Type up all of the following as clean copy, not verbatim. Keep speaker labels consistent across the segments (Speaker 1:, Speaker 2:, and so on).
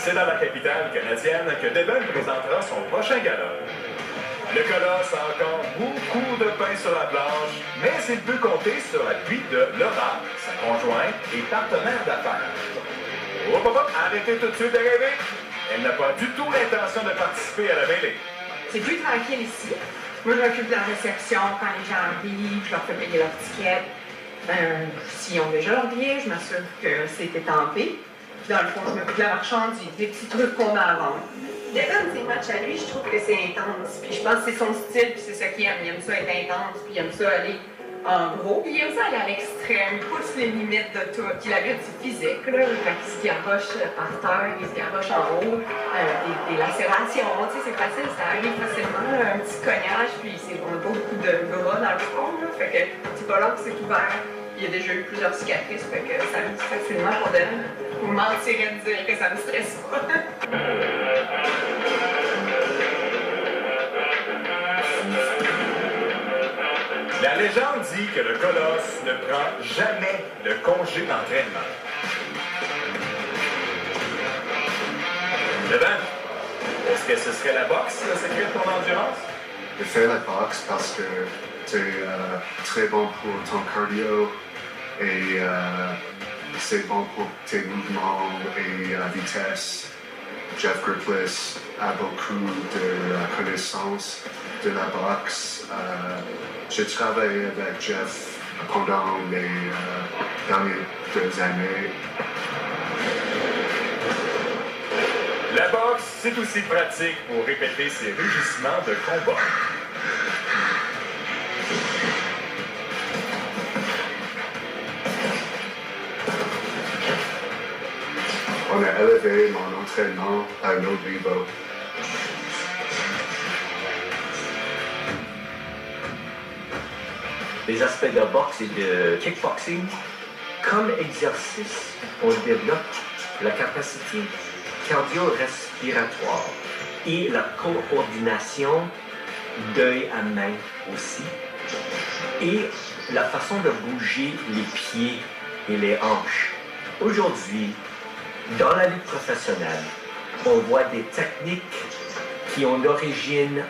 Speaker 1: C'est dans la capitale canadienne que Devon présentera son prochain gala. Le Colosse a encore beaucoup de pain sur la planche, mais il peut compter sur l'appui de Laura, sa conjointe et partenaire d'affaires. Hop, hop, hop, arrêtez tout de suite de rêver. Elle n'a pas du tout l'intention de participer à la mêlée.
Speaker 2: C'est plus tranquille ici. Moi, je m'occupe de la réception quand les gens arrivent, je leur fais payer leur ticket. S'ils ont déjà leur billet, je m'assure que c'est étampé. Puis dans le fond, je m'occupe de la marchandise, des petits trucs qu'on a à vendre. Devon, c'est match à lui, je trouve que c'est intense. Puis je pense que c'est son style, puis c'est ça qu'il aime. Il aime ça être intense, puis il aime ça aller en gros. Puis il aime ça aller à l'extrême, il pousse les limites de tout. Puis la lutte, c'est physique, là. Il se garoche par terre, il se garoche en haut, des lacérations, tu sais, c'est facile, ça arrive facilement, un petit cognage, puis on n'a pas beaucoup de gras dans le front, là. Fait que c'est pas là que c'est ouvert. Il y a déjà eu plusieurs cicatrices, fait que ça arrive facilement pour Devon. Vous me mentirez de dire que ça me stresse pas.
Speaker 1: La légende dit que le Colosse ne prend jamais de congé d'entraînement. Devon, est-ce que ce serait la boxe, le secret de ton endurance?
Speaker 3: Je fais la boxe parce que c'est très bon pour ton cardio et c'est bon pour tes mouvements et la vitesse. Jeff Griffiths a beaucoup de connaissances de la boxe. J'ai travaillé avec Jeff pendant les dernières 2 années.
Speaker 1: La boxe, c'est aussi pratique pour répéter ses rugissements de combat.
Speaker 3: On a élevé mon entraînement à un autre niveau.
Speaker 4: Les aspects de boxe et de kickboxing, comme exercice, on développe la capacité cardio-respiratoire et la coordination d'œil à main aussi, et la façon de bouger les pieds et les hanches. Aujourd'hui, dans la lutte professionnelle, on voit des techniques qui ont l'origine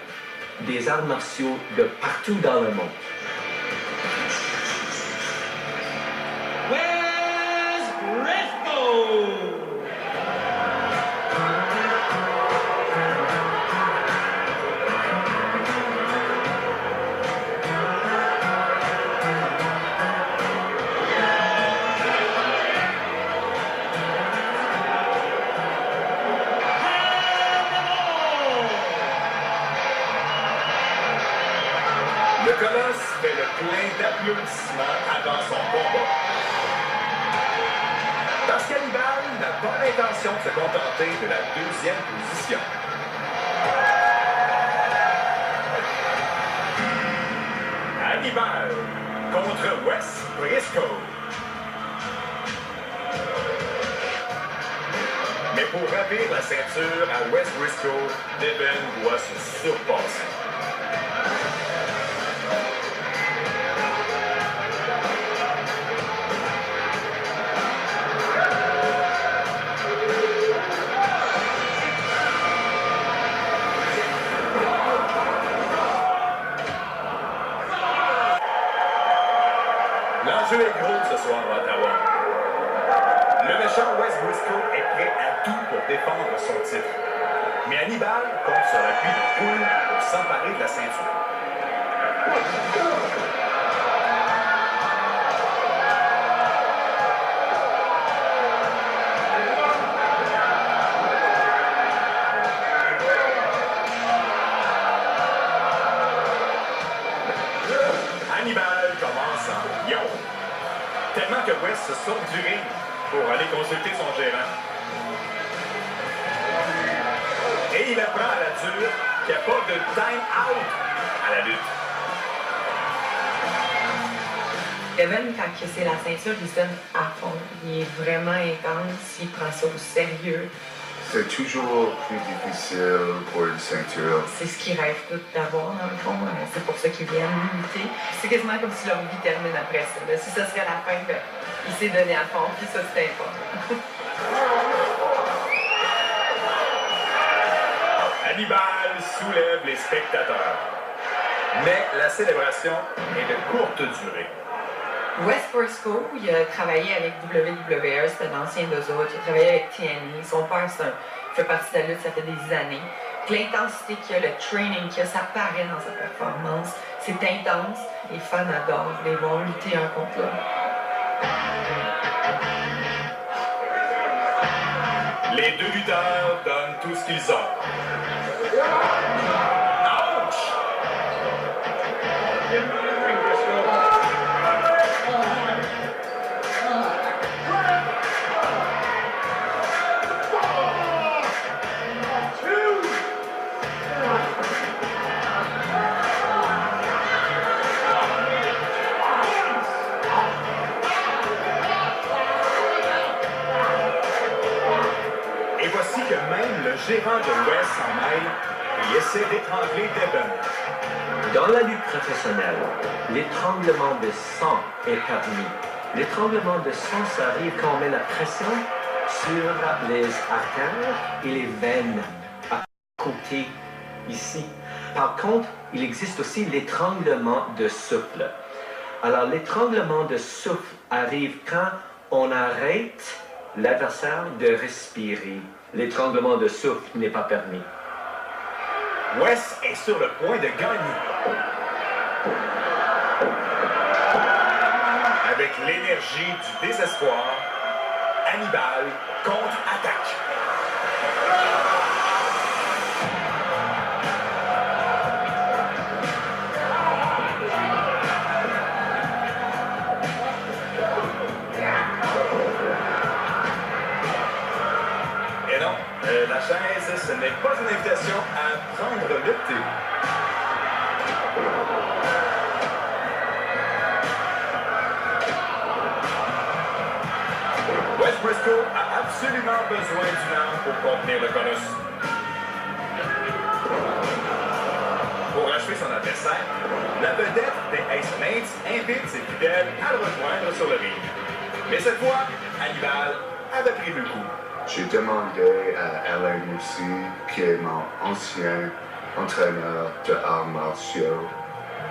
Speaker 4: des arts martiaux de partout dans le monde.
Speaker 1: Le Colosse fait le plein d'applaudissements avant son combat. Parce qu'Hannibal n'a pas l'intention de se contenter de la 2e position. Hannibal contre Wes Briscoe. Mais pour ravir la ceinture à Wes Briscoe, Devon doit se surpasser. L'enjeu est gros ce soir à Ottawa. Le méchant Wes Briscoe est prêt à tout pour défendre son titre. Mais Hannibal compte sur l'appui de Poole pour s'emparer de la ceinture. Hannibal commence en yo. Tellement que Wes se sort du ring pour aller consulter son gérant. Et il apprend à la dure qu'il n'y a pas de time-out à la lutte.
Speaker 2: Devon, quand c'est la ceinture, il se donne à fond. Il est vraiment intense, il prend ça au sérieux.
Speaker 3: C'est toujours plus difficile pour une ceinture.
Speaker 2: C'est ce qu'ils rêvent tous d'avoir, dans le fond. C'est pour ça qu'ils viennent lutter. C'est quasiment comme si leur vie termine après ça. Si ça serait la fin, il s'est donné à fond, puis ça, c'était important.
Speaker 1: Hannibal soulève les spectateurs. Mais la célébration est de courte durée.
Speaker 2: Wes Briscoe, il a travaillé avec WWE, c'était l'ancien d'eux autres. Il a travaillé avec TNA. Son père, fait partie de la lutte, ça fait des années. L'intensité qu'il y a, le training qu'il y a, ça paraît dans sa performance. C'est intense. Les fans adorent. Ils vont lutter un contre l'autre.
Speaker 1: Les deux lutteurs donnent tout ce qu'ils ont. Ouch! Et voici que même le gérant de Wes s'en mêle et essaie d'étrangler Devon.
Speaker 4: Dans la lutte professionnelle, l'étranglement de sang est permis. L'étranglement de sang, ça arrive quand on met la pression sur les artères et les veines à côté ici. Par contre, il existe aussi l'étranglement de souffle. Alors, l'étranglement de souffle arrive quand on arrête l'adversaire de respirer. L'étranglement de souffle n'est pas permis.
Speaker 1: Wes est sur le point de gagner. Avec l'énergie du désespoir, Hannibal contre-attaque. Et non, la chaise, ce n'est pas une invitation à prendre le thé. Wes Briscoe a absolument besoin d'une arme pour contenir le colosse. Pour achever son adversaire, la vedette des Ace Mates invite ses fidèles à le rejoindre sur le ring. Mais cette fois, Hannibal avait prévu le coup.
Speaker 3: J'ai demandé à Alain Moussi, qui est mon ancien entraîneur de arts martiaux,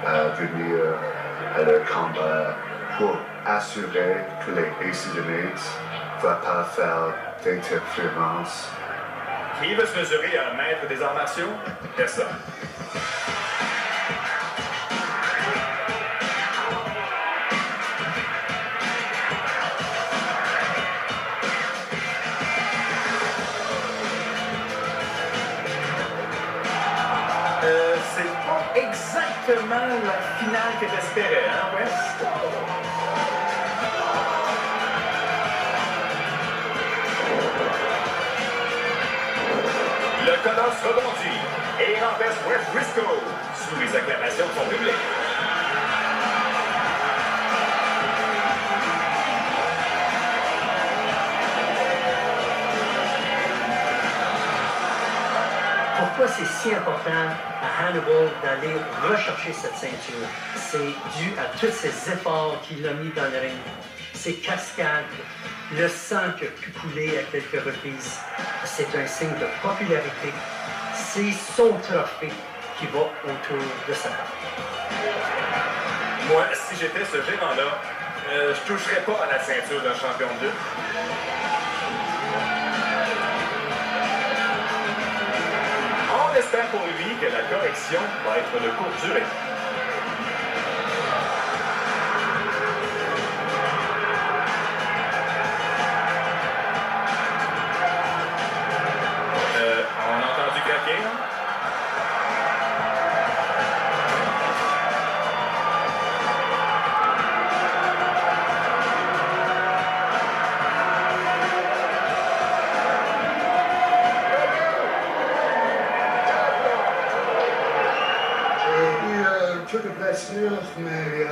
Speaker 3: à venir à le combat pour assurer que les Ace Mates ne vont pas faire d'interférence.
Speaker 1: Qui veut se mesurer à un maître des arts martiaux? Personne. C'est pas exactement la finale que j'espérais, hein, Wes? Le colosse rebondit et renverse Wes Briscoe sous les acclamations de son public.
Speaker 5: Pourquoi c'est si important à Hannibal d'aller rechercher cette ceinture? C'est dû à tous ces efforts qu'il a mis dans le ring, ces cascades, le sang qui a pu couler à quelques reprises. C'est un signe de popularité. C'est son trophée qui va autour de sa table.
Speaker 1: Moi, si j'étais ce gérant-là, je toucherais pas à la ceinture d'un champion de lutte. On espère pour lui que la correction va être de courte durée. On a entendu craquer, hein?
Speaker 3: Peu de blessures, mais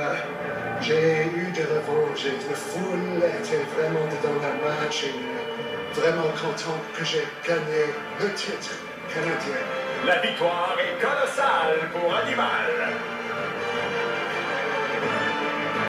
Speaker 3: j'ai eu de revanche. La foule était vraiment dedans le match et vraiment content que j'ai gagné le titre canadien.
Speaker 1: La victoire est colossale pour Hannibal.